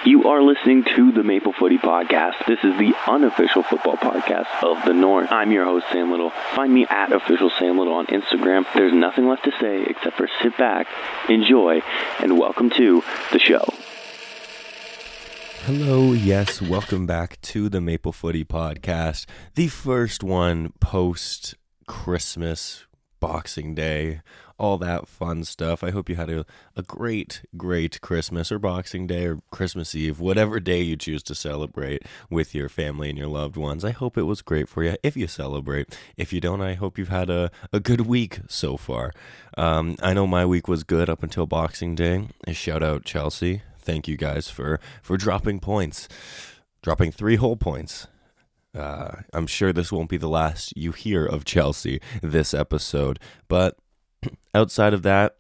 You are listening to the Maple Footy Podcast. This is the unofficial football podcast of the North. I'm your host, Sam Little. Find me at official Sam Little on Instagram. There's nothing left to say except for sit back, enjoy, and welcome to the show. Hello, yes, welcome back to the Maple Footy Podcast, the first one post-Christmas, Boxing Day, all that fun stuff. I hope you had a great Christmas or Boxing Day or Christmas Eve, whatever day you choose to celebrate with your family and your loved ones. I hope it was great for you if you celebrate. If you don't, I hope you've had a good week so far. I know my week was good up until Boxing Day. Shout out Chelsea. Thank you guys for dropping points, dropping 3 whole points. I'm sure this won't be the last you hear of Chelsea this episode, but outside of that,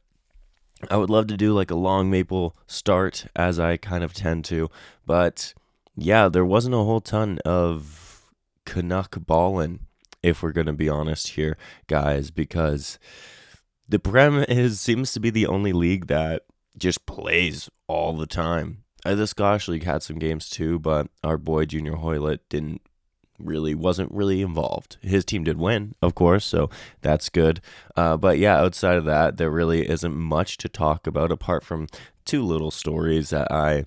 I would love to do like a long Maple start as I kind of tend to, but yeah, there wasn't a whole ton of Canuck ballin', if we're going to be honest here, guys, because the Prem seems to be the only league that just plays all the time. The Scottish League had some games too, but our boy Junior Hoylett wasn't really involved. His team did win, of course, so that's good. But yeah, outside of that, there really isn't much to talk about apart from 2 little stories that I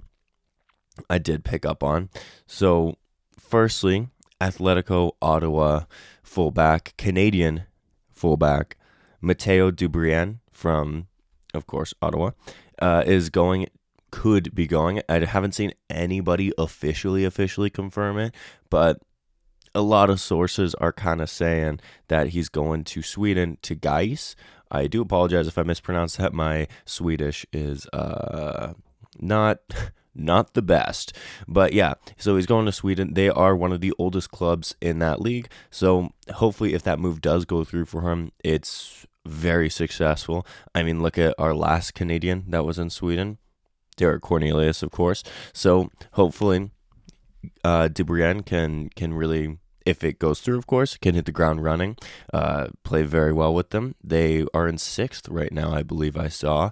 did pick up on. So, firstly, Atletico Ottawa fullback, Canadian fullback, Matteo Dubrian from, of course, Ottawa, could be going. I haven't seen anybody officially confirm it, but a lot of sources are kind of saying that he's going to Sweden, to Gais. I do apologize if I mispronounce that. My Swedish is not the best. But yeah, so he's going to Sweden. They are one of the oldest clubs in that league. So hopefully if that move does go through for him, it's very successful. I mean, look at our last Canadian that was in Sweden, Derek Cornelius, of course. So hopefully Dubrian can really, if it goes through, of course, can hit the ground running, play very well with them. They are in 6th right now, I believe I saw,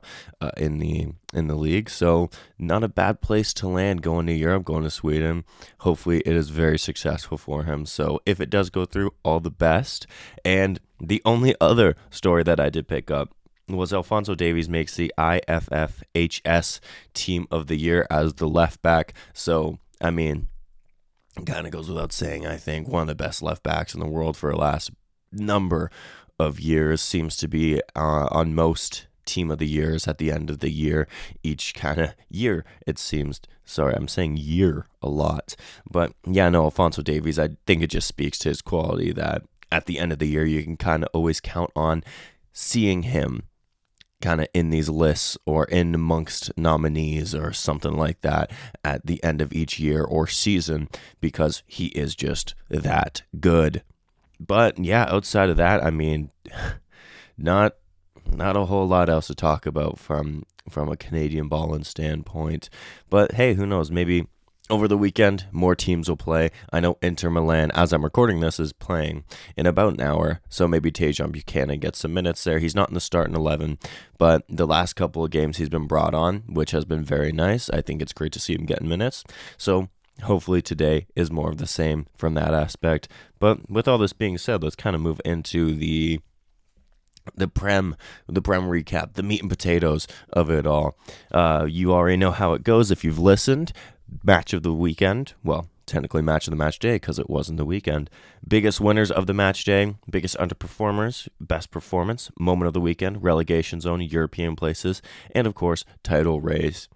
in the league. So not a bad place to land going to Europe, going to Sweden. Hopefully it is very successful for him. So if it does go through, all the best. And the only other story that I did pick up was Alphonso Davies makes the IFFHS Team of the Year as the left back. So, I mean, kind of goes without saying, I think one of the best left backs in the world for the last number of years, seems to be on most Team of the Years at the end of the year, each kind of year, it seems. Sorry, I'm saying year a lot. But yeah, no, Alphonso Davies, I think it just speaks to his quality that at the end of the year, you can kind of always count on seeing him kind of in these lists or in amongst nominees or something like that at the end of each year or season, because he is just that good. But yeah, outside of that, I mean, not a whole lot else to talk about from a Canadian ballin' standpoint. But hey, who knows, maybe over the weekend, more teams will play. I know Inter Milan, as I'm recording this, is playing in about an hour, so maybe Tajon Buchanan gets some minutes there. He's not in the starting 11, but the last couple of games he's been brought on, which has been very nice. I think it's great to see him getting minutes. So hopefully today is more of the same from that aspect. But with all this being said, let's kind of move into the Prem recap, the meat and potatoes of it all. You already know how it goes if you've listened. Match of the weekend, well, technically match of the match day because it wasn't the weekend. Biggest winners of the match day, biggest underperformers, best performance, moment of the weekend, relegation zone, European places, and of course, title race.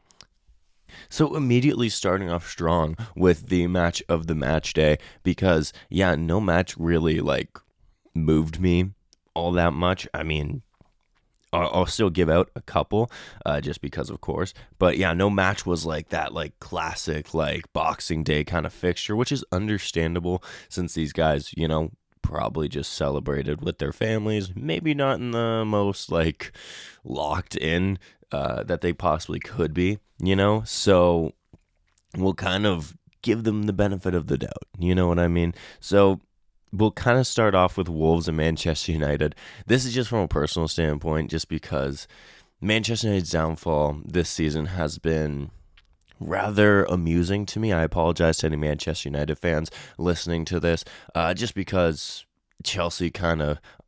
So immediately starting off strong with the match of the match day, because yeah, no match really moved me all that much. I mean, I'll still give out a couple, just because, of course. But yeah, no match was like that, classic, Boxing Day kind of fixture, which is understandable since these guys, probably just celebrated with their families. Maybe not in the most, locked in that they possibly could be, So we'll kind of give them the benefit of the doubt. You know what I mean? So we'll kind of start off with Wolves and Manchester United. This is just from a personal standpoint, just because Manchester United's downfall this season has been rather amusing to me. I apologize to any Manchester United fans listening to this, just because Chelsea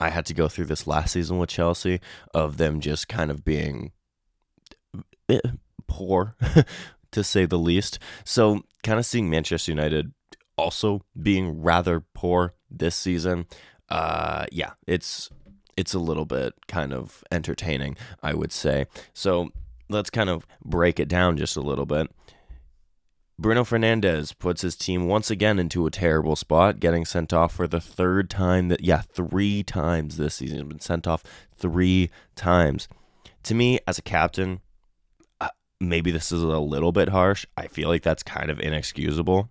I had to go through this last season with Chelsea, of them just kind of being poor, to say the least. So kind of seeing Manchester United also being rather poor this season, yeah, it's a little bit kind of entertaining, I would say. So let's kind of break it down just a little bit. Bruno Fernandes puts his team once again into a terrible spot, getting sent off for the third time. 3 times this season. He's been sent off 3 times. To me, as a captain, maybe this is a little bit harsh. I feel like that's kind of inexcusable.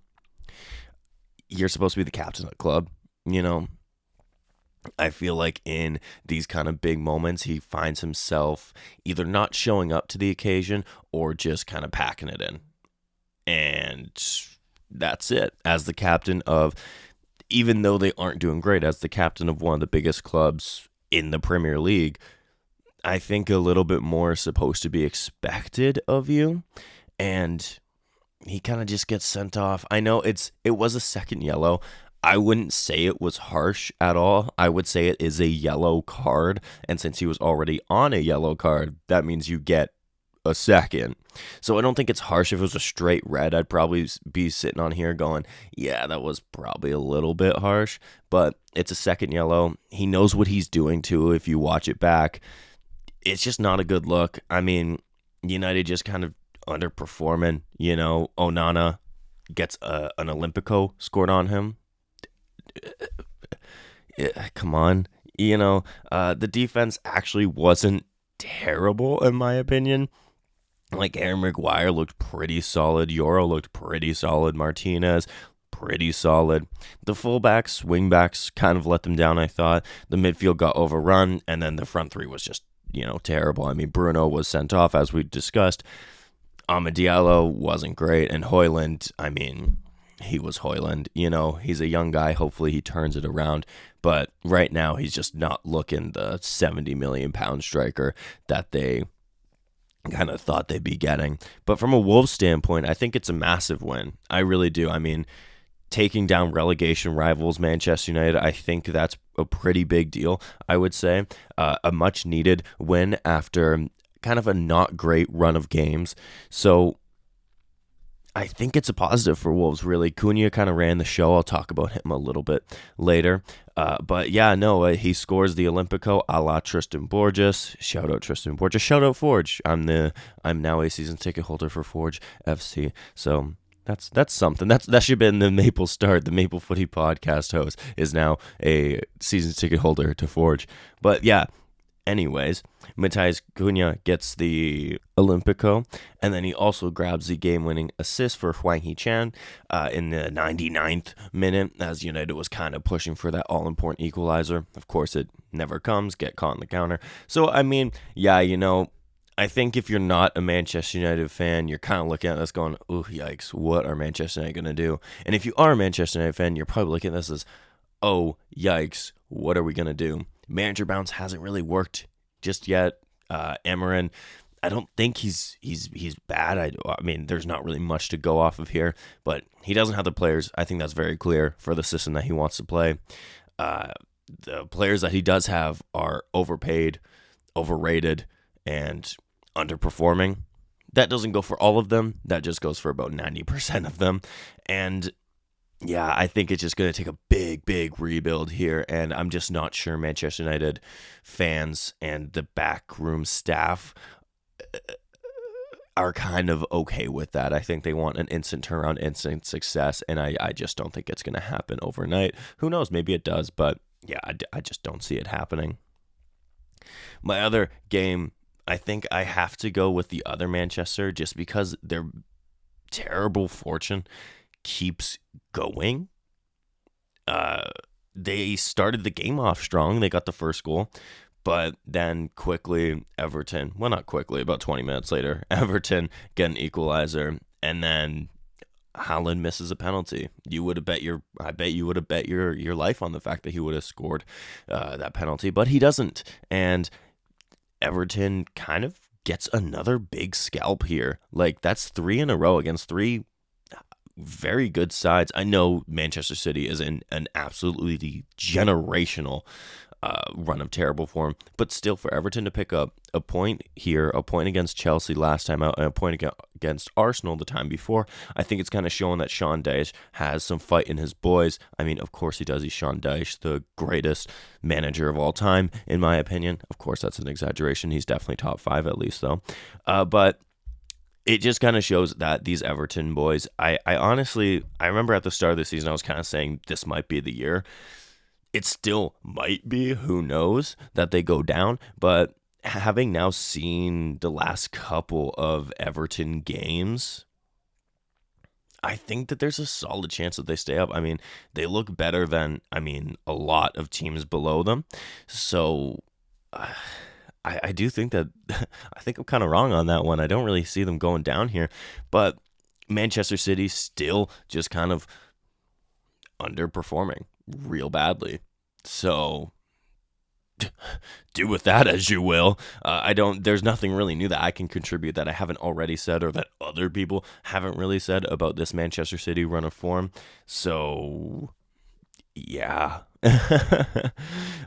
You're supposed to be the captain of the club, you know? I feel like in these kind of big moments, he finds himself either not showing up to the occasion or just kind of packing it in. And that's it. As the captain of, even though they aren't doing great, as the captain of one of the biggest clubs in the Premier League, I think a little bit more is supposed to be expected of you. And he kind of just gets sent off. I know it was a second yellow. I wouldn't say it was harsh at all. I would say it is a yellow card. And since he was already on a yellow card, that means you get a second. So I don't think it's harsh. If it was a straight red, I'd probably be sitting on here going, yeah, that was probably a little bit harsh. But it's a second yellow. He knows what he's doing too if you watch it back. It's just not a good look. I mean, United just kind of underperforming. You know, Onana gets an Olympico scored on him. Come on. You know, the defense actually wasn't terrible in my opinion. Like, Aaron Maguire looked pretty solid. Yoro looked pretty solid. Martinez, pretty solid. The fullbacks, wingbacks kind of let them down, I thought. The midfield got overrun, and then the front three was just, terrible. I mean, Bruno was sent off, as we discussed. Amad Diallo wasn't great, and Højlund, I mean, he was Højlund. He's a young guy. Hopefully he turns it around. But right now, he's just not looking the 70 million pound striker that they kind of thought they'd be getting. But from a Wolves standpoint, I think it's a massive win. I really do. I mean, taking down relegation rivals Manchester United, I think that's a pretty big deal, I would say. A much needed win after kind of a not great run of games. So I think it's a positive for Wolves, really. Cunha kind of ran the show. I'll talk about him a little bit later. But yeah, no, he scores the Olympico a la Tristan Borges. Shout out Tristan Borges. Shout out Forge. I'm now a season ticket holder for Forge FC. So that's something. That should have been the Maple Start. The Maple Footy podcast host is now a season ticket holder to Forge. But yeah, anyways, Matheus Cunha gets the Olympico, and then he also grabs the game-winning assist for Hwang Hee-chan in the 99th minute, as United was kind of pushing for that all-important equalizer. Of course, it never comes, get caught in the counter. So, I mean, yeah, I think if you're not a Manchester United fan, you're kind of looking at this going, ooh, yikes, what are Manchester United going to do? And if you are a Manchester United fan, you're probably looking at this as, oh, yikes, what are we going to do? Manager bounce hasn't really worked just yet. Emerin, I don't think he's bad. I mean, there's not really much to go off of here, but he doesn't have the players. I think that's very clear for the system that he wants to play. The players that he does have are overpaid, overrated, and underperforming. That doesn't go for all of them. That just goes for about 90% of them. And yeah, I think it's just going to take a big rebuild here, and I'm just not sure Manchester United fans and the backroom staff are kind of okay with that. I think they want an instant turnaround, instant success, and I just don't think it's going to happen overnight. Who knows? Maybe it does, but yeah, I just don't see it happening. My other game, I think I have to go with the other Manchester just because their terrible fortune keeps going. They started the game off strong. They got the first goal, but then quickly Everton, well, not quickly, about 20 minutes later, Everton get an equalizer, and then Haaland misses a penalty. I bet you would have bet your life on the fact that he would have scored that penalty, but he doesn't. And Everton kind of gets another big scalp here. Like, that's 3 in a row against 3 very good sides. I know Manchester City is in an absolutely generational run of terrible form, but still, for Everton to pick up a point here, a point against Chelsea last time out, and a point against Arsenal the time before, I think it's kind of showing that Sean Dyche has some fight in his boys. I mean, of course he does. He's Sean Dyche, the greatest manager of all time, in my opinion. Of course, that's an exaggeration. He's definitely top 5 at least, though. But it just kind of shows that these Everton boys, I honestly, I remember at the start of the season, I was kind of saying this might be the year. It still might be, who knows, that they go down. But having now seen the last couple of Everton games, I think that there's a solid chance that they stay up. I mean, they look better than, a lot of teams below them. So I do think that, I think I'm kind of wrong on that one. I don't really see them going down here. But Manchester City still just kind of underperforming real badly. So do with that as you will. There's nothing really new that I can contribute that I haven't already said or that other people haven't really said about this Manchester City run of form. So yeah.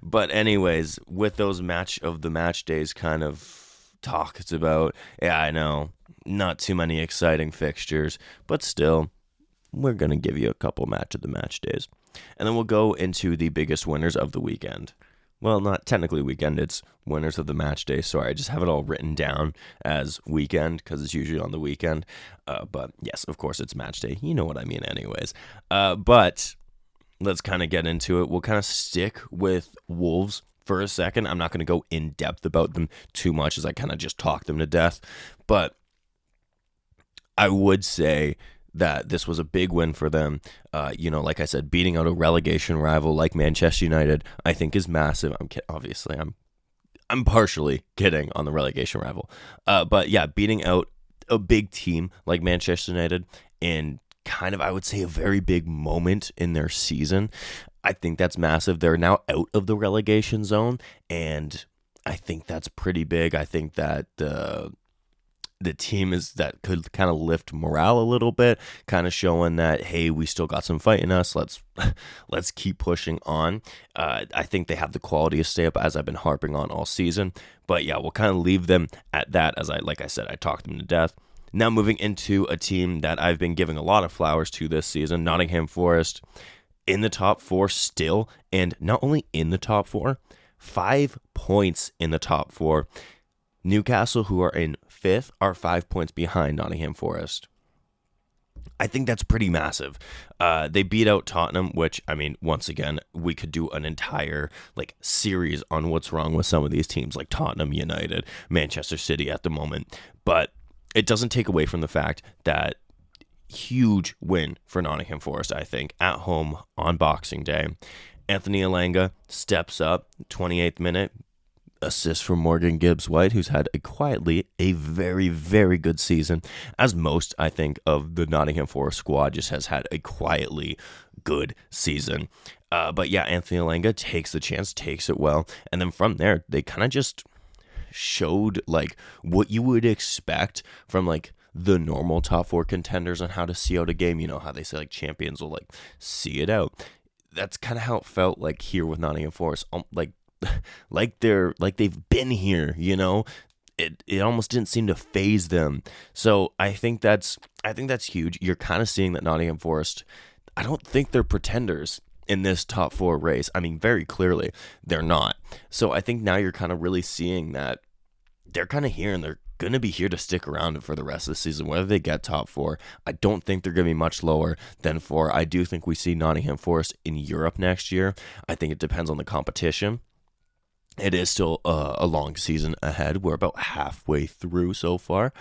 But anyways, with those match of the match days kind of talked about, yeah, I know, not too many exciting fixtures, but still, we're going to give you a couple match of the match days. And then we'll go into the biggest winners of the weekend. Well, not technically weekend, it's winners of the match day. Sorry, I just have it all written down as weekend because it's usually on the weekend. But yes, of course, it's match day. You know what I mean anyways. But let's kind of get into it. We'll kind of stick with Wolves for a second. I'm not going to go in depth about them too much as I kind of just talk them to death. But I would say that this was a big win for them. Like I said, beating out a relegation rival like Manchester United, I think is massive. Obviously, I'm partially kidding on the relegation rival. But yeah, beating out a big team like Manchester United in kind of, I would say, a very big moment in their season. I think that's massive. They're now out of the relegation zone, and I think that's pretty big. I think that the team is that could kind of lift morale a little bit, kind of showing that, hey, we still got some fight in us. Let's keep pushing on. I think they have the quality to stay up, as I've been harping on all season. But yeah, we'll kind of leave them at that. Like I said, I talked them to death. Now moving into a team that I've been giving a lot of flowers to this season, Nottingham Forest, in the top 4 still, and not only in the top 4, 5 points in the top 4. Newcastle, who are in 5th, are 5 points behind Nottingham Forest. I think that's pretty massive. They beat out Tottenham, which, once again, we could do an entire series on what's wrong with some of these teams, like Tottenham, United, Manchester City at the moment. But it doesn't take away from the fact that huge win for Nottingham Forest, I think, at home on Boxing Day. Anthony Elanga steps up, 28th minute, assist from Morgan Gibbs-White, who's had a very, very good season, as most, I think, of the Nottingham Forest squad just has had a quietly good season. But yeah, Anthony Elanga takes the chance, takes it well, and then from there, they kind of just showed what you would expect from the normal top 4 contenders on how to see out a game. You know how they say champions will see it out. That's kind of how it felt here with Nottingham Forest. They've been here, it almost didn't seem to phase them. So I think that's huge. You're kind of seeing that Nottingham Forest, I don't think they're pretenders in this top 4 race. Very clearly they're not. So I think now you're kind of really seeing that they're kind of here and they're going to be here to stick around for the rest of the season, whether they get top 4. I don't think they're going to be much lower than 4. I do think we see Nottingham Forest in Europe next year. I think it depends on the competition. It is still a long season ahead. We're about halfway through so far.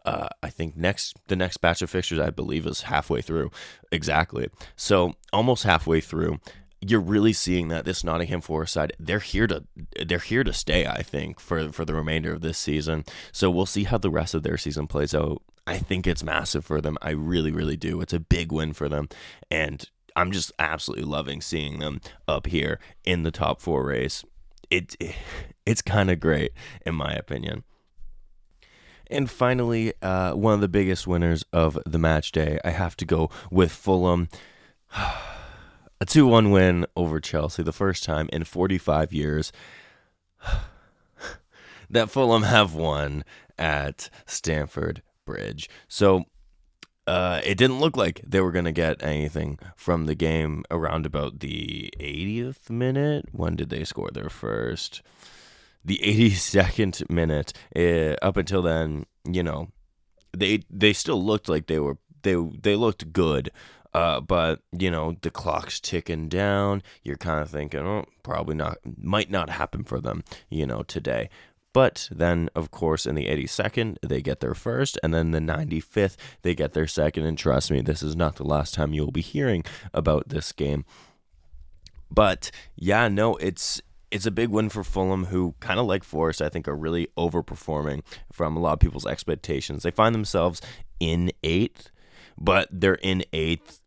I think the next batch of fixtures, I believe, is halfway through. Exactly. So almost halfway through. You're really seeing that this Nottingham Forest side, they're here to stay, I think, for the remainder of this season. So we'll see how the rest of their season plays out. I think it's massive for them. I really, really do. It's a big win for them. And I'm just absolutely loving seeing them up here in the top 4 race. It's kind of great, in my opinion. And finally, one of the biggest winners of the match day, I have to go with Fulham. A 2-1 win over Chelsea, the first time in 45 years that Fulham have won at Stamford Bridge. So it didn't look like they were going to get anything from the game around about the 80th minute. When did they score their first? The 82nd minute. Up until then, they still looked like they looked good. But the clock's ticking down. You're kind of thinking, oh, probably not, might not happen for them, today. But then, of course, in the 82nd, they get their first, and then the 95th, they get their second. And trust me, this is not the last time you'll be hearing about this game. But yeah, no, it's a big win for Fulham, who, kind of like Forest, I think are really overperforming from a lot of people's expectations. They find themselves in 8th, but they're in 8th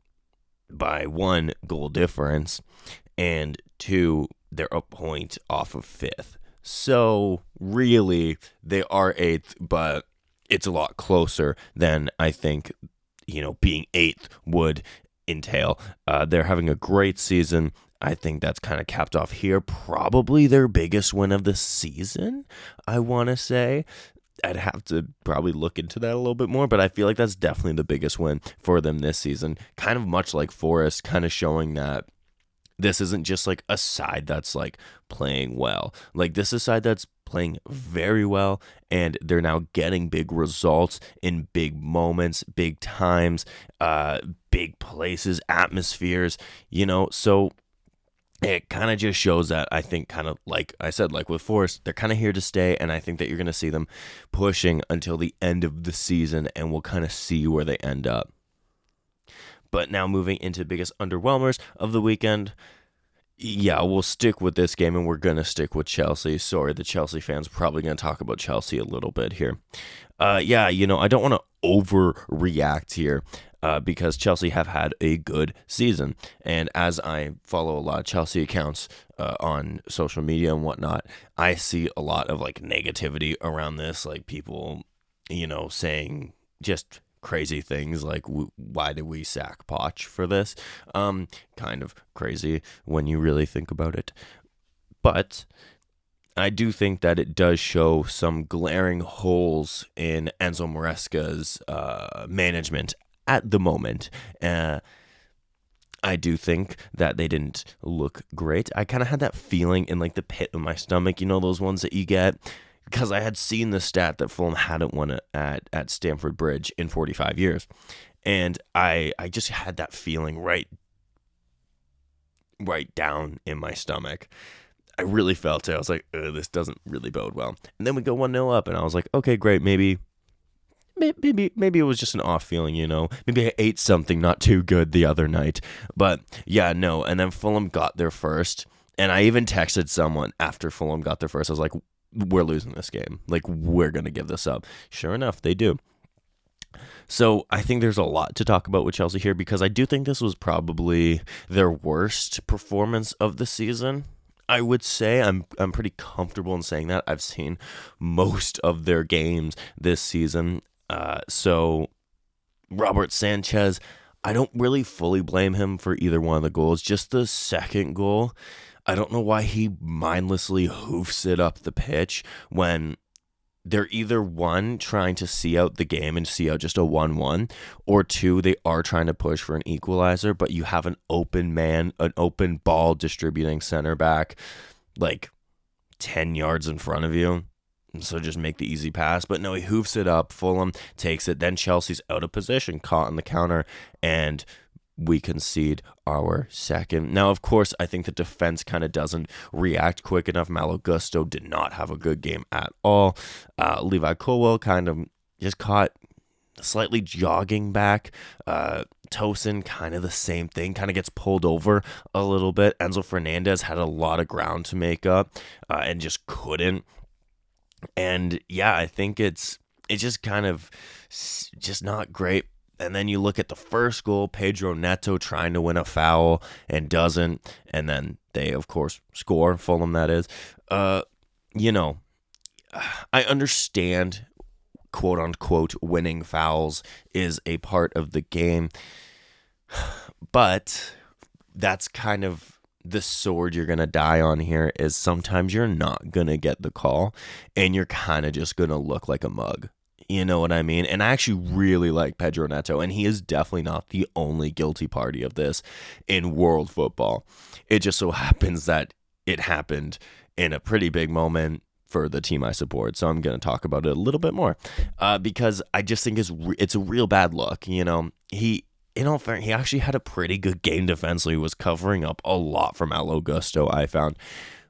by 1 goal difference, and 2, they're a point off of 5th. So really, they are 8th, but it's a lot closer than I think, being 8th would entail. They're having a great season. I think that's kind of capped off here. Probably their biggest win of the season, I want to say. I'd have to probably look into that a little bit more, but I feel like that's definitely the biggest win for them this season. Kind of much like Forest, kind of showing that this isn't just like a side that's like playing well. Like, this is a side that's playing very well, and they're now getting big results in big moments, big times, big places, atmospheres, so it kind of just shows that, I think, kind of like I said, like with Forest, they're kind of here to stay, and I think that you're going to see them pushing until the end of the season, and we'll kind of see where they end up. But now moving into the biggest underwhelmers of the weekend. Yeah, we'll stick with this game, and we're going to stick with Chelsea. Sorry, the Chelsea fans are probably going to talk about Chelsea a little bit here. I don't want to overreact here because Chelsea have had a good season. And as I follow a lot of Chelsea accounts on social media and whatnot, I see a lot of like negativity around this, like people, saying just crazy things like, why did we sack Poch for this? Kind of crazy when you really think about it. But I do think that it does show some glaring holes in Enzo Maresca's management at the moment. I do think that they didn't look great. I kind of had that feeling in like the pit of my stomach, those ones that you get, because I had seen the stat that Fulham hadn't won at Stamford Bridge in 45 years. And I just had that feeling right down in my stomach. I really felt it. I was like, this doesn't really bode well. And then we go 1-0 up, and I was like, okay, great. Maybe it was just an off feeling, Maybe I ate something not too good the other night. But yeah, no. And then Fulham got their first. And I even texted someone after Fulham got their first. I was like, we're losing this game. Like, we're going to give this up. Sure enough, they do. So I think there's a lot to talk about with Chelsea here, because I do think this was probably their worst performance of the season. I would say I'm pretty comfortable in saying that. I've seen most of their games this season. So Robert Sanchez, I don't really fully blame him for either one of the goals. Just the second goal, I don't know why he mindlessly hoofs it up the pitch when they're either, one, trying to see out the game and see out just a 1-1, or two, they are trying to push for an equalizer, but you have an open man, an open ball distributing center back like 10 yards in front of you. So just make the easy pass. But no, he hoofs it up. Fulham takes it. Then Chelsea's out of position, caught on the counter, and we concede our second. Now, of course, I think the defense kind of doesn't react quick enough. Malo Gusto did not have a good game at all. Levi Colwell kind of just caught slightly jogging back. Tosin, kind of the same thing, kind of gets pulled over a little bit. Enzo Fernandez had a lot of ground to make up and just couldn't. And yeah, I think it's just kind of just not great. And then you look at the first goal, Pedro Neto trying to win a foul and doesn't. And then they, of course, score. Fulham, that is. I understand quote-unquote winning fouls is a part of the game. But that's kind of the sword you're going to die on here, is sometimes you're not going to get the call and you're kind of just going to look like a mug. You know what I mean? And I actually really like Pedro Neto, and he is definitely not the only guilty party of this in world football. It just so happens that it happened in a pretty big moment for the team I support, so I'm going to talk about it a little bit more because I just think it's a real bad look. You know, in all fairness, he actually had a pretty good game defensively. He was covering up a lot from Malo Gusto, I found.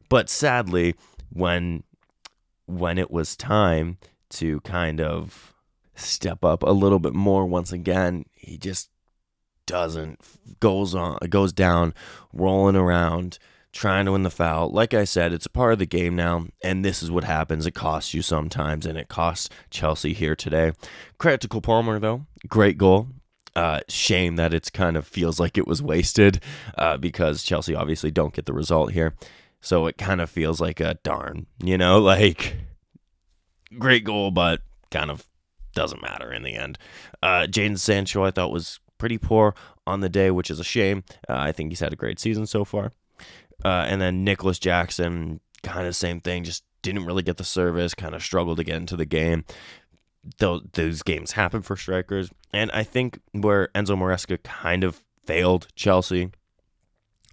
But sadly, when it was time to kind of step up a little bit more once again, he just goes down, rolling around, trying to win the foul. Like I said, it's a part of the game now, and this is what happens. It costs you sometimes, and it costs Chelsea here today. Credit to Cole Palmer, though. Great goal. Shame that it kind of feels like it was wasted because Chelsea obviously don't get the result here. So it kind of feels like a darn, like great goal, but kind of doesn't matter in the end. Jadon Sancho I thought was pretty poor on the day, which is a shame. I think he's had a great season so far. And then Nicholas Jackson, kind of same thing, just didn't really get the service, kind of struggled to get into the game. Those games happen for strikers. And I think where Enzo Maresca kind of failed Chelsea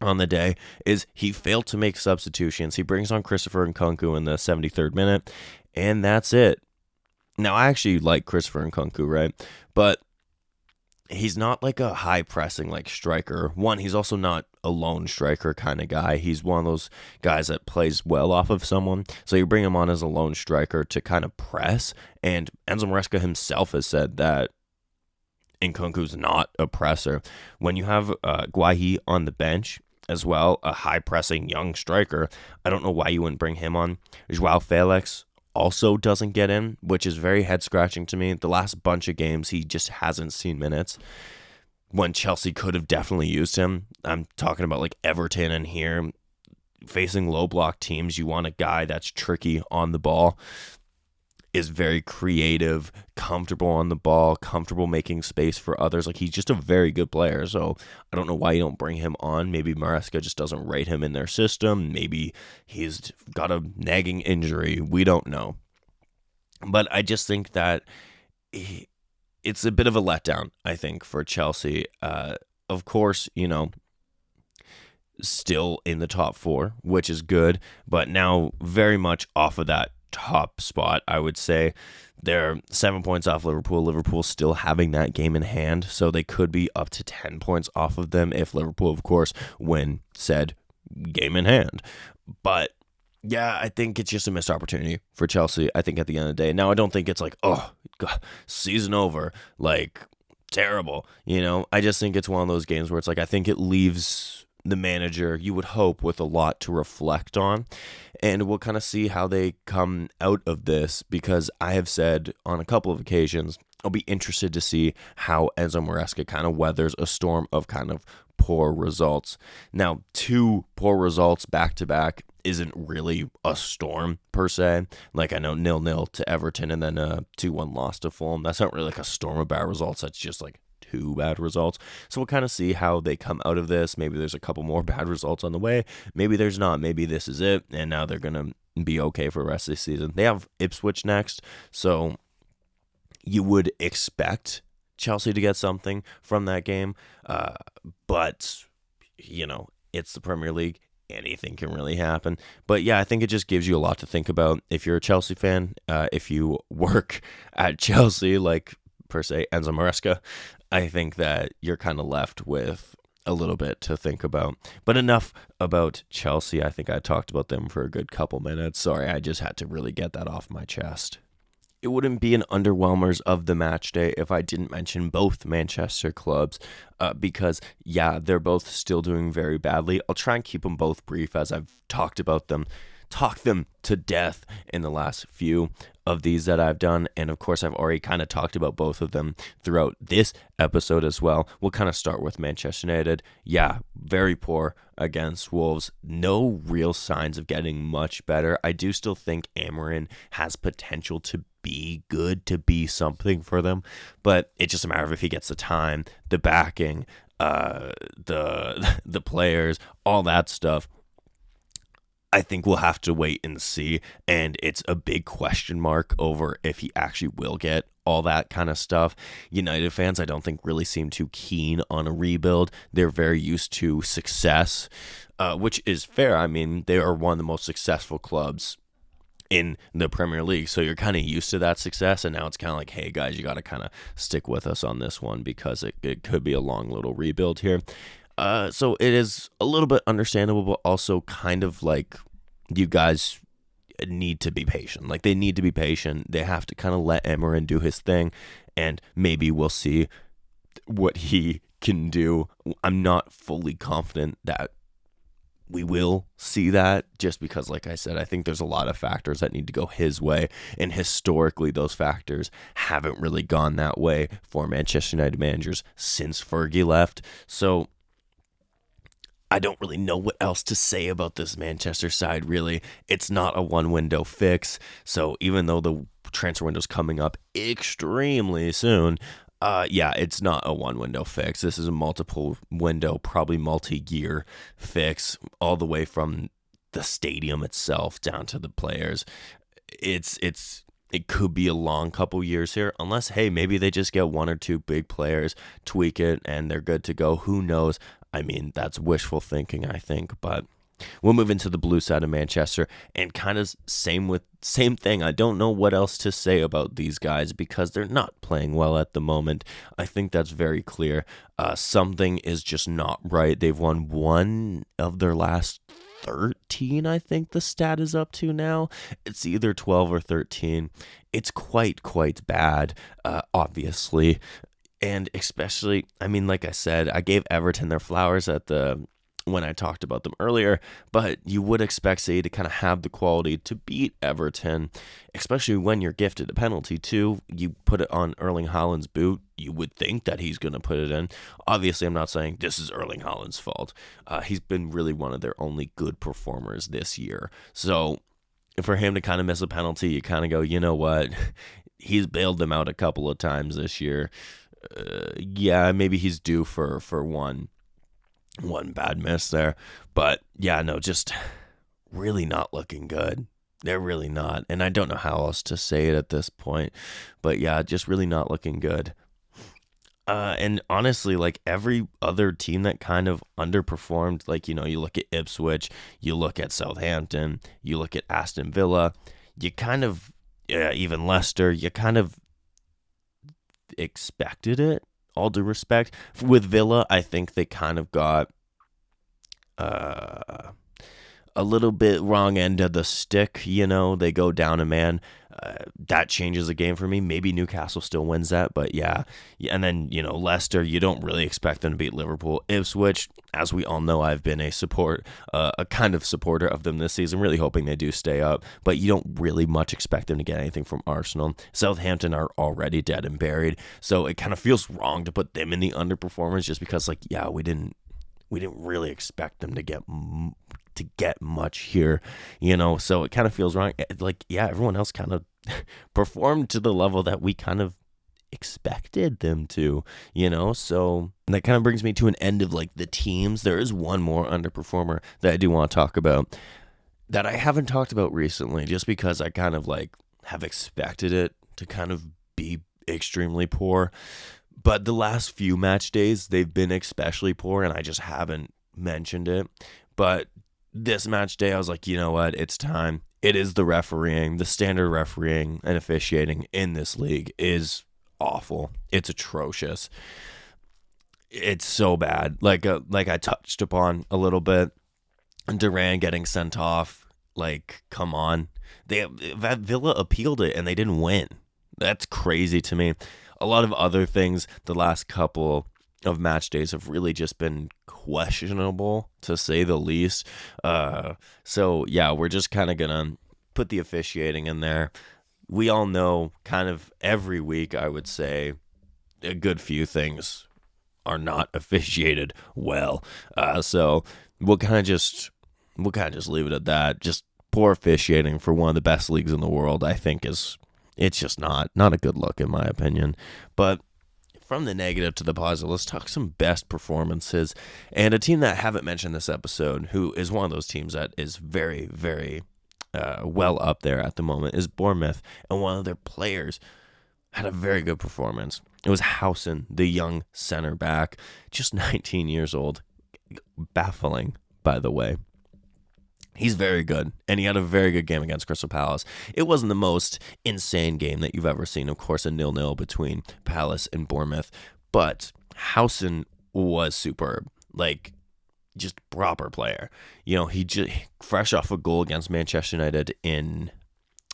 on the day is he failed to make substitutions. He brings on Christopher Nkunku in the 73rd minute, and that's it. Now, I actually like Christopher Nkunku, right? But he's not like a high-pressing like striker. One, he's also not a lone striker kind of guy. He's one of those guys that plays well off of someone. So you bring him on as a lone striker to kind of press. And Enzo Maresca himself has said that Nkunku's not a presser. When you have Guahi on the bench as well, a high-pressing young striker, I don't know why you wouldn't bring him on. Joao Felix also doesn't get in, which is very head-scratching to me. The last bunch of games, he just hasn't seen minutes when Chelsea could have definitely used him. I'm talking about like Everton and here. Facing low-block teams, you want a guy that's tricky on the ball, is very creative, comfortable on the ball, comfortable making space for others. Like, he's just a very good player, so I don't know why you don't bring him on. Maybe Maresca just doesn't rate him in their system. Maybe he's got a nagging injury. We don't know. But I just think that it's a bit of a letdown, I think, for Chelsea. Of course, still in the top four, which is good, but now very much off of that top spot. I would say they're 7 points off Liverpool. Liverpool still having that game in hand, so they could be up to 10 points off of them if Liverpool, of course, win said game in hand. But yeah, I think it's just a missed opportunity for Chelsea, I think, at the end of the day. Now, I don't think it's like, oh, God, season over, like, terrible. I just think it's one of those games where it's like, I think it leaves the manager, you would hope, with a lot to reflect on. And we'll kind of see how they come out of this, because I have said on a couple of occasions, I'll be interested to see how Enzo Maresca kind of weathers a storm of kind of poor results. Now, 2 poor results back-to-back isn't really a storm per se. Like, I know 0-0 to Everton and then a 2-1 loss to Fulham. That's not really like a storm of bad results. That's just like 2 bad results. So we'll kind of see how they come out of this. Maybe there's a couple more bad results on the way. Maybe there's not. Maybe this is it, and now they're going to be okay for the rest of the season. They have Ipswich next, so you would expect Chelsea to get something from that game. But, it's the Premier League. Anything can really happen. But yeah, I think it just gives you a lot to think about. If you're a Chelsea fan, if you work at Chelsea, like per se Enzo Maresca, I think that you're kind of left with a little bit to think about. But enough about Chelsea. I think I talked about them for a good couple minutes. Sorry, I just had to really get that off my chest. It wouldn't be an underwhelmers of the match day if I didn't mention both Manchester clubs because, yeah, they're both still doing very badly. I'll try and keep them both brief as I've talked them to death in the last few of these that I've done. And, of course, I've already kind of talked about both of them throughout this episode as well. We'll kind of start with Manchester United. Yeah, very poor against Wolves. No real signs of getting much better. I do still think Amarin has potential to be good, to be something for them. But it's just a matter of if he gets the time, the backing, the players, all that stuff. I think we'll have to wait and see, and it's a big question mark over if he actually will get all that kind of stuff. United fans, I don't think, really seem too keen on a rebuild. They're very used to success, which is fair. I mean, they are one of the most successful clubs in the Premier League, so you're kind of used to that success, and now it's kind of like, hey guys, you got to kind of stick with us on this one because it could be a long little rebuild here. So it is a little bit understandable, but also kind of like you guys need to be patient. Like, they need to be patient. They have to kind of let Emerin do his thing, and maybe we'll see what he can do. I'm not fully confident that we will see that, just because, like I said, I think there's a lot of factors that need to go his way, and historically those factors haven't really gone that way for Manchester United managers since Fergie left. So I don't really know what else to say about this Manchester side, really. It's not a one-window fix, so even though the transfer window's coming up extremely soon, it's not a one-window fix. This is a multiple-window, probably multi-year fix, all the way from the stadium itself down to the players. It could be a long couple years here, unless, hey, maybe they just get one or two big players, tweak it, and they're good to go. Who knows? I mean, that's wishful thinking, I think, but we'll move into the blue side of Manchester, and kind of same thing. I don't know what else to say about these guys because they're not playing well at the moment. I think that's very clear. Something is just not right. They've won one of their last 13, I think the stat is up to now. It's either 12 or 13. It's quite bad, obviously. And especially, I mean, like I said, I gave Everton their flowers when I talked about them earlier, but you would expect City to kind of have the quality to beat Everton, especially when you're gifted a penalty too. You put it on Erling Haaland's boot, you would think that he's going to put it in. Obviously, I'm not saying this is Erling Haaland's fault. He's been really one of their only good performers this year. So for him to kind of miss a penalty, you kind of go, you know what? He's bailed them out a couple of times this year. Maybe he's due for one bad miss there, but just really not looking good. They're really not, and I don't know how else to say it at this point, but just really not looking good. And honestly, like every other team that kind of underperformed, like, you look at Ipswich, you look at Southampton, you look at Aston Villa, you kind of, even Leicester, you kind of expected it, all due respect. With Villa, I think they kind of got a little bit wrong end of the stick. They go down a man. That changes the game for me. Maybe Newcastle still wins that, but and then Leicester, you don't really expect them to beat Liverpool. Ipswich, as we all know, I've been a kind of supporter of them this season, really hoping they do stay up, but you don't really much expect them to get anything from Arsenal. Southampton are already dead and buried, so it kind of feels wrong to put them in the underperformers, just because we didn't really expect them to get much here, so it kind of feels wrong. Everyone else kind of performed to the level that we kind of expected them to, so that kind of brings me to an end of the teams. There is one more underperformer that I do want to talk about that I haven't talked about recently, just because I kind of have expected it to kind of be extremely poor, but the last few match days they've been especially poor, and I just haven't mentioned it. But this match day, I was like, you know what? It's time. It is the refereeing. The standard refereeing and officiating in this league is awful. It's atrocious. It's so bad. Like I touched upon a little bit, Duran getting sent off. Come on. Villa appealed it and they didn't win. That's crazy to me. A lot of other things the last couple of match days have really just been questionable, to say the least. We're just kind of gonna put the officiating in there. We all know kind of every week, I would say, a good few things are not officiated well. So we'll kind of just leave it at that. Just poor officiating for one of the best leagues in the world, I think, is It's just not a good look in my opinion. But from the negative to the positive, let's talk some best performances. And a team that I haven't mentioned this episode, who is one of those teams that is very, very well up there at the moment, is Bournemouth. And one of their players had a very good performance. It was Howson, the young center back, just 19 years old. Baffling, by the way. He's very good, and he had a very good game against Crystal Palace. It wasn't the most insane game that you've ever seen. Of course, a 0-0 between Palace and Bournemouth, but Howson was superb. Like, just proper player. You know, he just fresh off a goal against Manchester United in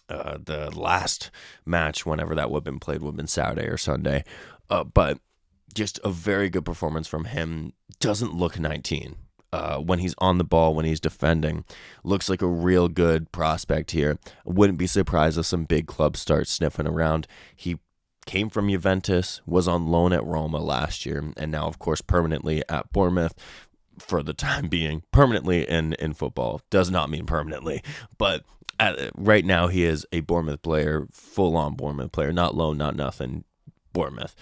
the last match, whenever that would have been played, would have been Saturday or Sunday. But just a very good performance from him. Doesn't look 19. When he's on the ball, when he's defending, looks like a real good prospect here. Wouldn't be surprised if some big clubs start sniffing around. He came from Juventus, was on loan at Roma last year, and now, of course, permanently at Bournemouth for the time being. Permanently in football does not mean permanently, but right now he is a Bournemouth player, full-on Bournemouth player, not loan, not nothing, Bournemouth.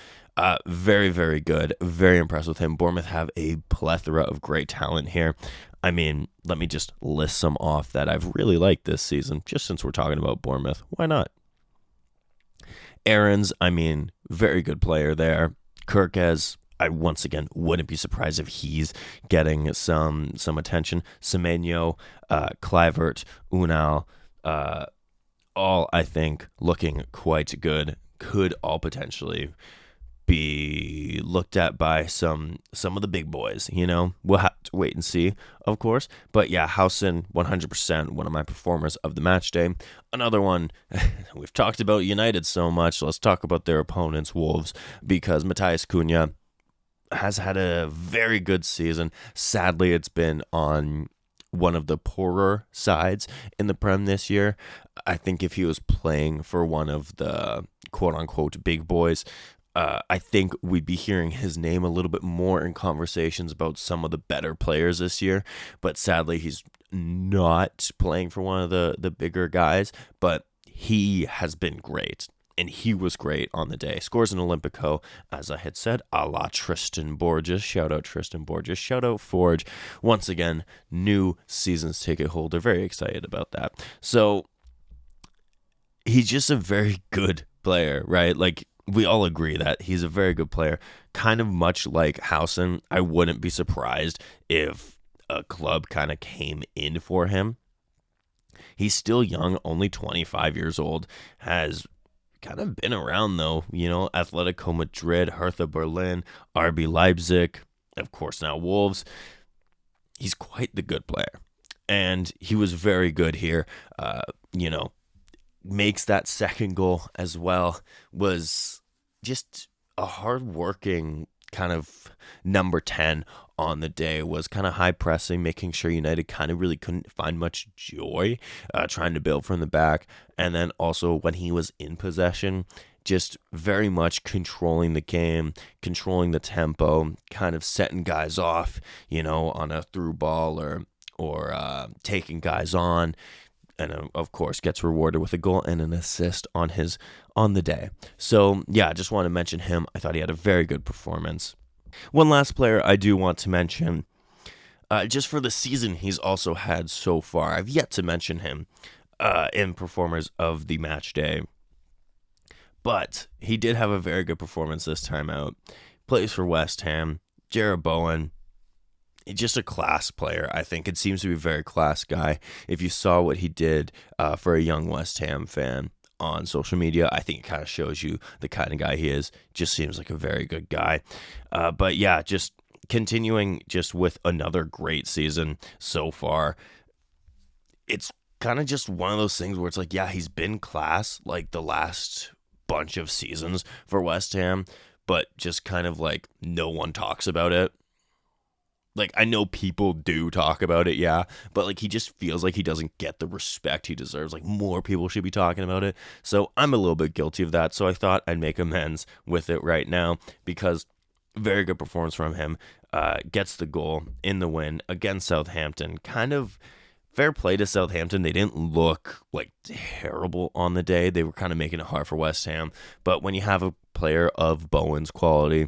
Very, very good. Very impressed with him. Bournemouth have a plethora of great talent here. I mean, let me just list some off that I've really liked this season, just since we're talking about Bournemouth. Why not? Aarons, I mean, very good player there. Kirkes, I once again wouldn't be surprised if he's getting some attention. Semenyo, Kluivert, Unal, all, I think, looking quite good. Could all potentially be looked at by some of the big boys, you know. We'll have to wait and see, of course. But yeah, Howson, 100%, one of my performers of the match day. Another one, we've talked about United so much, so let's talk about their opponents, Wolves, because Matheus Cunha has had a very good season. Sadly, it's been on one of the poorer sides in the Prem this year. I think if he was playing for one of the quote-unquote big boys, I think we'd be hearing his name a little bit more in conversations about some of the better players this year. But sadly, he's not playing for one of the bigger guys. But he has been great. And he was great on the day. Scores an Olympico, as I had said, a la Tristan Borges. Shout out Tristan Borges. Shout out Forge. Once again, new season's ticket holder. Very excited about that. So he's just a very good player, right? Like, we all agree that he's a very good player. Kind of much like Howson, I wouldn't be surprised if a club kind of came in for him. He's still young, only 25 years old, has kind of been around though, you know, Atletico Madrid, Hertha Berlin, RB Leipzig, of course now Wolves. He's quite the good player. And he was very good here. You know, makes that second goal as well. Was just a hard-working kind of number 10 on the day. Was kind of high pressing, making sure United kind of really couldn't find much joy trying to build from the back. And then also when he was in possession, just very much controlling the game, controlling the tempo, kind of setting guys off, you know, on a through ball or taking guys on. And of course gets rewarded with a goal and an assist on the day. So yeah, I just want to mention him. I thought he had a very good performance. One last player I do want to mention, just for the season he's also had so far. I've yet to mention him in performers of the match day, but he did have a very good performance this time out. Plays for West Ham. Jarrod Bowen. Just a class player, I think. It seems to be a very class guy. If you saw what he did for a young West Ham fan on social media, I think it kind of shows you the kind of guy he is. Just seems like a very good guy. But yeah, just continuing just with another great season so far. It's kind of just one of those things where it's like, yeah, he's been class like the last bunch of seasons for West Ham, but just kind of like no one talks about it. Like, I know people do talk about it, yeah, but, like, he just feels like he doesn't get the respect he deserves. Like, more people should be talking about it. So I'm a little bit guilty of that, so I thought I'd make amends with it right now because very good performance from him. Gets the goal in the win against Southampton. Kind of fair play to Southampton. They didn't look like terrible on the day. They were kind of making it hard for West Ham. But when you have a player of Bowen's quality,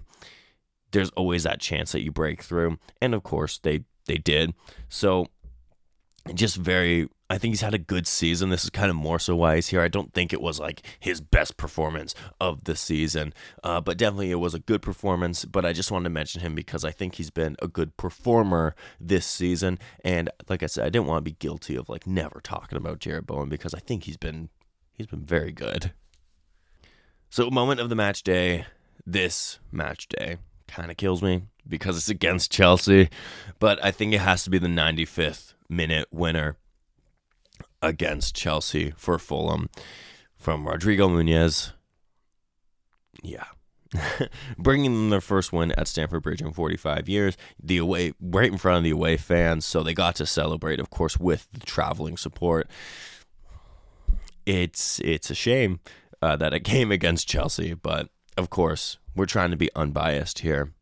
there's always that chance that you break through. And of course, they did. So I think he's had a good season. This is kind of more so why he's here. I don't think it was like his best performance of the season, but definitely it was a good performance. But I just wanted to mention him because I think he's been a good performer this season. And like I said, I didn't want to be guilty of like never talking about Jarrod Bowen because I think he's been very good. So moment of the match day, this match day kind of kills me because it's against Chelsea, but I think it has to be the 95th minute winner against Chelsea for Fulham from Rodrigo Muniz. Yeah. Bringing them their first win at Stamford Bridge in 45 years, right in front of the away fans, so they got to celebrate, of course, with the traveling support. It's a shame that it came against Chelsea, but of course, we're trying to be unbiased here.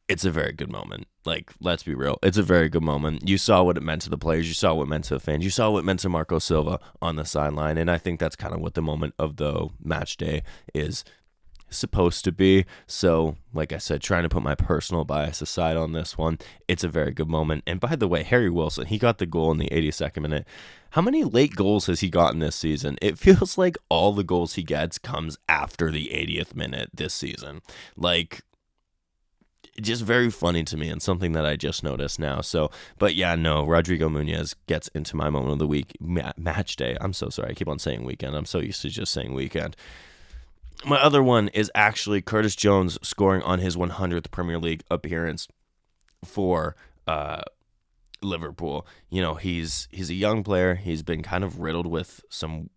It's a very good moment. Like, let's be real. It's a very good moment. You saw what it meant to the players. You saw what it meant to the fans. You saw what it meant to Marco Silva on the sideline. And I think that's kind of what the moment of the match day is supposed to be. So, like I said, trying to put my personal bias aside on this one, it's a very good moment. And by the way, Harry Wilson, he got the goal in the 82nd minute. How many late goals has he gotten this season? It feels like all the goals he gets comes after the 80th minute this season. Like, just very funny to me and something that I just noticed now. So, but yeah, no, Rodrigo Muniz gets into my moment of the week, match day. I'm so sorry. I keep on saying weekend. I'm so used to just saying weekend. My other one is actually Curtis Jones scoring on his 100th Premier League appearance for Liverpool. You know, he's a young player. He's been kind of riddled with some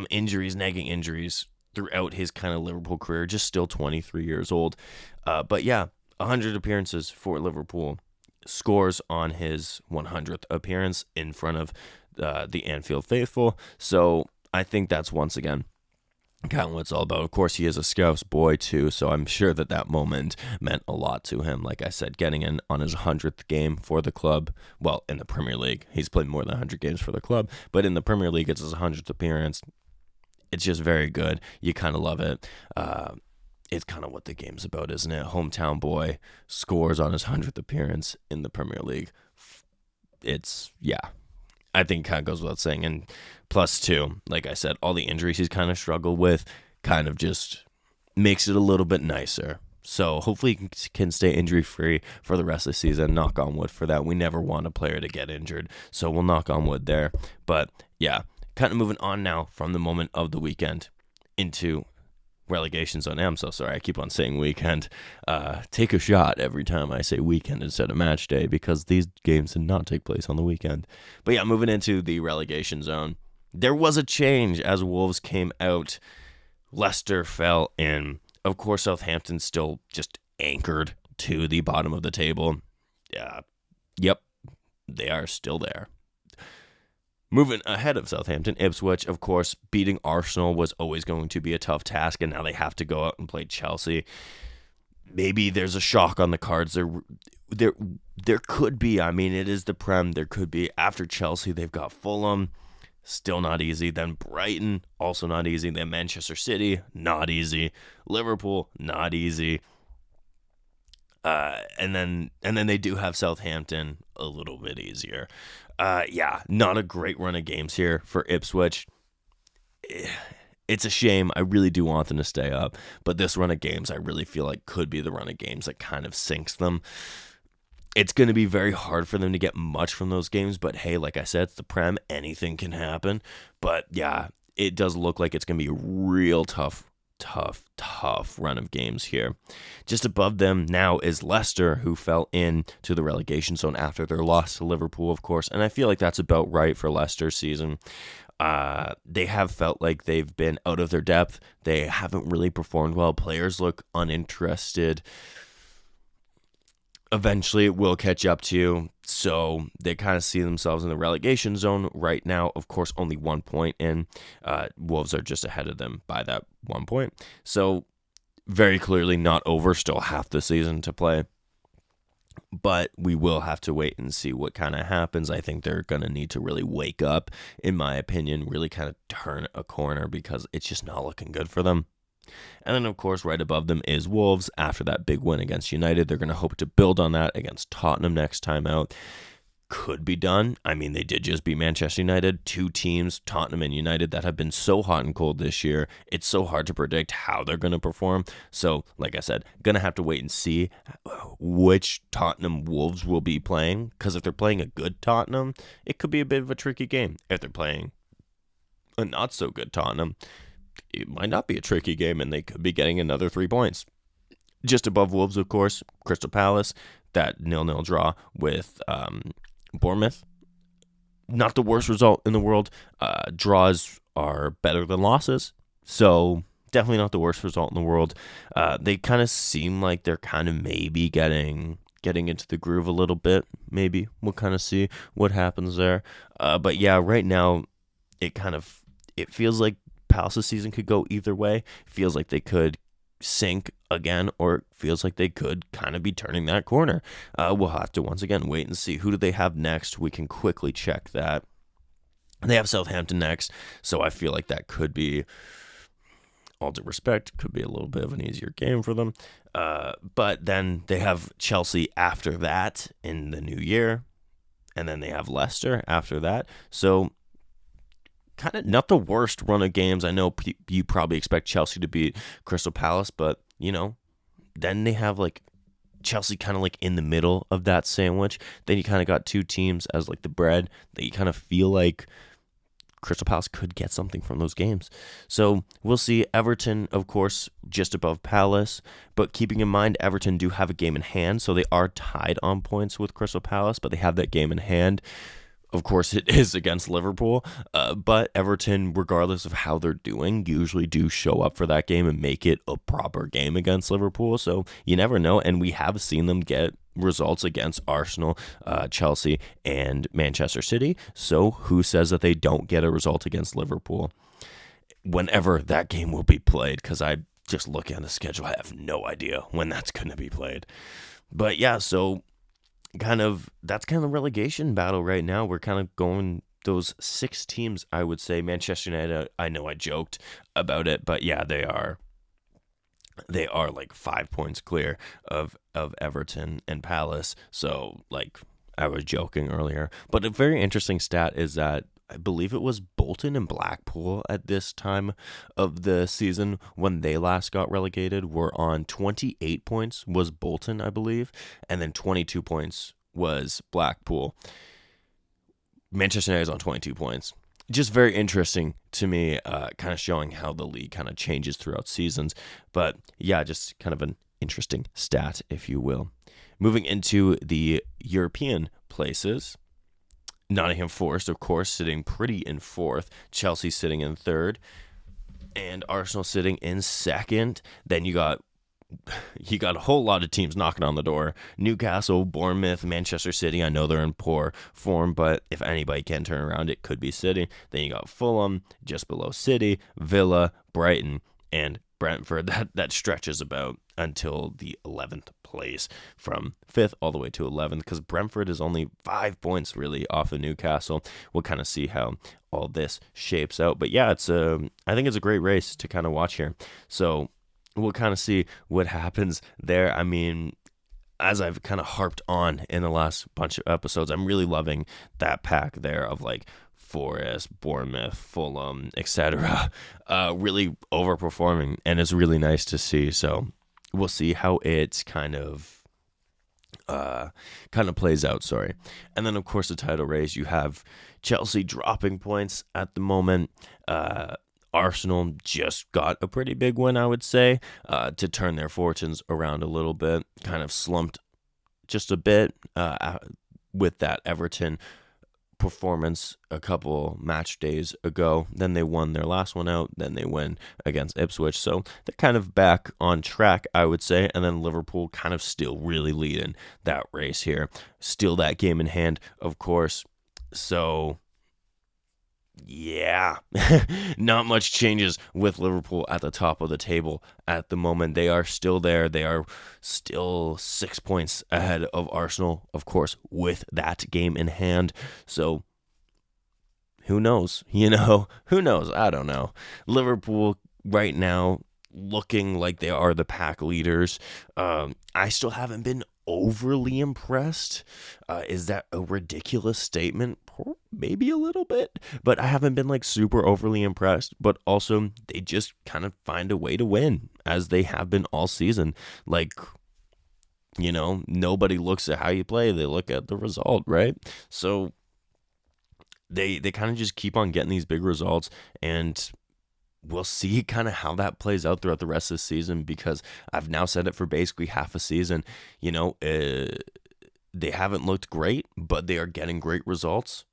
injuries, nagging injuries throughout his kind of Liverpool career, just still 23 years old. But yeah, 100 appearances for Liverpool, scores on his 100th appearance in front of the Anfield faithful. So I think that's once again kind of what it's all about. Of course, he is a Scouse boy too, so I'm sure that moment meant a lot to him. Like I said, getting in on his 100th game for the club. Well, in the Premier League, he's played more than 100 games for the club, but in the Premier League, it's his 100th appearance. It's just very good. You kind of love it. It's kind of what the game's about, isn't it? Hometown boy scores on his 100th appearance in the Premier League. I think it kind of goes without saying. And +2, like I said, all the injuries he's kind of struggled with kind of just makes it a little bit nicer. So hopefully he can stay injury-free for the rest of the season. Knock on wood for that. We never want a player to get injured, so we'll knock on wood there. But yeah, kind of moving on now from the moment of the weekend into relegation zone. I'm so sorry. I keep on saying weekend. Take a shot every time I say weekend instead of match day because these games did not take place on the weekend. But yeah, moving into the relegation zone. There was a change as Wolves came out. Leicester fell in. Of course, Southampton still just anchored to the bottom of the table. Yep, they are still there. Moving ahead of Southampton, Ipswich, of course, beating Arsenal was always going to be a tough task, and now they have to go out and play Chelsea. Maybe there's a shock on the cards. There could be. I mean, it is the Prem. There could be. After Chelsea, they've got Fulham, still not easy. Then Brighton, also not easy. Then Manchester City, not easy. Liverpool, not easy. And then they do have Southampton, a little bit easier. Not a great run of games here for Ipswich. It's a shame. I really do want them to stay up, but this run of games I really feel like could be the run of games that kind of sinks them. It's going to be very hard for them to get much from those games, but hey, like I said, it's the Prem. Anything can happen. But yeah, it does look like it's going to be a real tough run of games here. Just above them now is Leicester, who fell into the relegation zone after their loss to Liverpool, of course, and I feel like that's about right for Leicester's season. They have felt like they've been out of their depth. They haven't really performed well. Players look uninterested. Eventually it will catch up to you. So they kind of see themselves in the relegation zone right now. Of course, only 1 point in. Wolves are just ahead of them by that 1 point. So very clearly not over. Still half the season to play. But we will have to wait and see what kind of happens. I think they're going to need to really wake up, in my opinion, really kind of turn a corner because it's just not looking good for them. And then, of course, right above them is Wolves. After that big win against United, they're going to hope to build on that against Tottenham next time out. Could be done. I mean, they did just beat Manchester United, two teams, Tottenham and United, that have been so hot and cold this year. It's so hard to predict how they're going to perform. So, like I said, going to have to wait and see which Tottenham Wolves will be playing. Because if they're playing a good Tottenham, it could be a bit of a tricky game. If they're playing a not so good Tottenham, it might not be a tricky game and they could be getting another 3 points. Just above Wolves, of course, Crystal Palace, that 0-0 draw with Bournemouth. Not the worst result in the world. Draws are better than losses, so definitely not the worst result in the world. They kind of seem like they're kind of maybe getting into the groove a little bit. Maybe we'll kind of see what happens there. But yeah, right now it feels like Palace's season could go either way. It feels like they could sink again, or it feels like they could kind of be turning that corner. We'll have to once again wait and see. Who do they have next? We can quickly check that. They have Southampton next, so I feel like that could be, all due respect, could be a little bit of an easier game for them. But then they have Chelsea after that in the new year, and then they have Leicester after that. So kind of not the worst run of games. I know you probably expect Chelsea to beat Crystal Palace, but, then they have, Chelsea kind of, in the middle of that sandwich. Then you kind of got two teams as, the bread that you kind of feel like Crystal Palace could get something from those games. So we'll see. Everton, of course, just above Palace, but keeping in mind Everton do have a game in hand, so they are tied on points with Crystal Palace, but they have that game in hand. Of course, it is against Liverpool, but Everton, regardless of how they're doing, usually do show up for that game and make it a proper game against Liverpool. So you never know, and we have seen them get results against Arsenal, Chelsea, and Manchester City. So who says that they don't get a result against Liverpool whenever that game will be played? Because I just look at the schedule, I have no idea when that's going to be played. But yeah, so that's kind of the relegation battle right now. We're kind of going those 6 teams, I would say. Manchester United, I know I joked about it, but yeah, they are 5 points clear of Everton and Palace. So I was joking earlier, but a very interesting stat is that I believe it was Bolton and Blackpool at this time of the season when they last got relegated were on 28 points was Bolton, I believe, and then 22 points was Blackpool. Manchester United is on 22 points. Just very interesting to me, kind of showing how the league kind of changes throughout seasons. But yeah, just kind of an interesting stat, if you will. Moving into the European places, Nottingham Forest, of course, sitting pretty in 4th. Chelsea sitting in 3rd. And Arsenal sitting in 2nd. Then you got a whole lot of teams knocking on the door. Newcastle, Bournemouth, Manchester City. I know they're in poor form, but if anybody can turn around, it could be City. Then you got Fulham, just below City, Villa, Brighton, and Brentford. That stretches about until the 11th place, from 5th all the way to 11th, because Brentford is only 5 points really off of Newcastle. We'll kind of see how all this shapes out. But yeah, I think it's a great race to kind of watch here. So we'll kind of see what happens there. I mean, as I've kind of harped on in the last bunch of episodes, I'm really loving that pack there of Forest, Bournemouth, Fulham, etc. Really overperforming, and it's really nice to see. So we'll see how it kind of plays out. Sorry. And then, of course, the title race, you have Chelsea dropping points at the moment. Arsenal just got a pretty big win, I would say, to turn their fortunes around a little bit. Kind of slumped just a bit with that Everton performance a couple match days ago. Then they won their last one out. Then they win against Ipswich. So they're kind of back on track, I would say. And then Liverpool kind of still really leading that race here. Still that game in hand, of course. So Yeah, not much changes with Liverpool at the top of the table at the moment. They are still there. They are still 6 points ahead of Arsenal, of course, with that game in hand. So who knows? Who knows? I don't know. Liverpool right now looking like they are the pack leaders. I still haven't been overly impressed. Is that a ridiculous statement? Maybe a little bit, but I haven't been like super overly impressed. But also, they just kind of find a way to win, as they have been all season. Like, nobody looks at how you play, they look at the result, right? So they kind of just keep on getting these big results, and we'll see kind of how that plays out throughout the rest of the season, because I've now said it for basically half a season. They haven't looked great, but they are getting great results.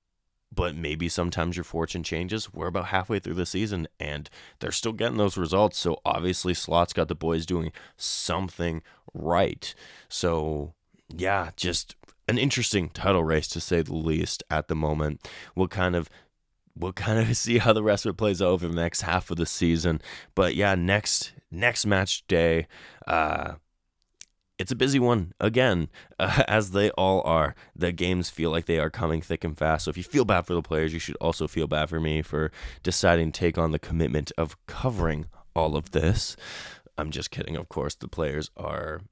But maybe sometimes your fortune changes. We're about halfway through the season, and they're still getting those results. So obviously, Slot's got the boys doing something right. So yeah, just an interesting title race, to say the least, at the moment. We'll kind of see how the rest of it plays out over the next half of the season. But yeah, next match day, it's a busy one again, as they all are. The games feel like they are coming thick and fast. So if you feel bad for the players, you should also feel bad for me for deciding to take on the commitment of covering all of this. I'm just kidding, of course. The players are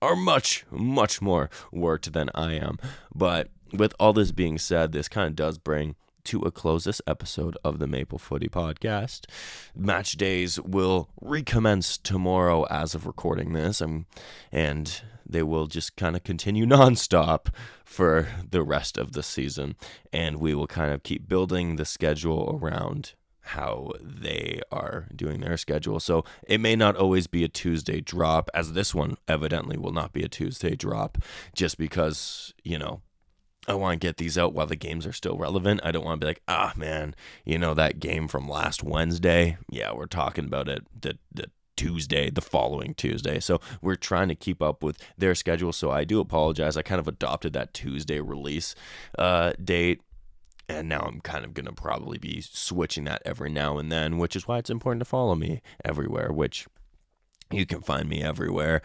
much, much more worked than I am. But with all this being said, this kind of does bring to a close this episode of the Maple Footy Podcast. Match days will recommence tomorrow as of recording this, and they will just kind of continue nonstop for the rest of the season, and we will kind of keep building the schedule around how they are doing their schedule. So it may not always be a Tuesday drop, as this one evidently will not be a Tuesday drop, just because, I want to get these out while the games are still relevant. I don't want to be like, man, that game from last Wednesday. Yeah, we're talking about it the Tuesday, the following Tuesday. So we're trying to keep up with their schedule. So I do apologize. I kind of adopted that Tuesday release date. And now I'm kind of going to probably be switching that every now and then, which is why it's important to follow me everywhere, which you can find me everywhere.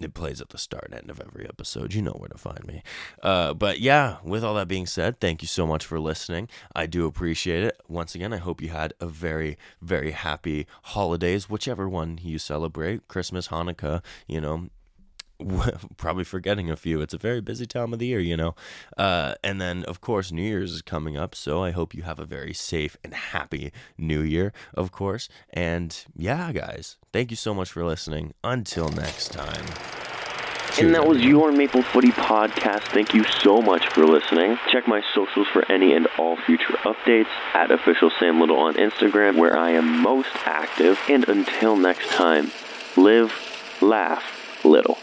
It plays at the start and end of every episode. You know where to find me. But yeah, with all that being said, thank you so much for listening. I do appreciate it. Once again, I hope you had a very, very happy holidays, whichever one you celebrate. Christmas, Hanukkah, probably forgetting a few. It's a very busy time of the year, and then of course New Year's is coming up, so I hope you have a very safe and happy New Year, of course. And yeah, guys, thank you so much for listening. Until next time. Cheers, and that was your Maple Footy Podcast. Thank you so much for listening. Check my socials for any and all future updates at Official Sam Little on Instagram, where I am most active. And until next time, live, laugh, little.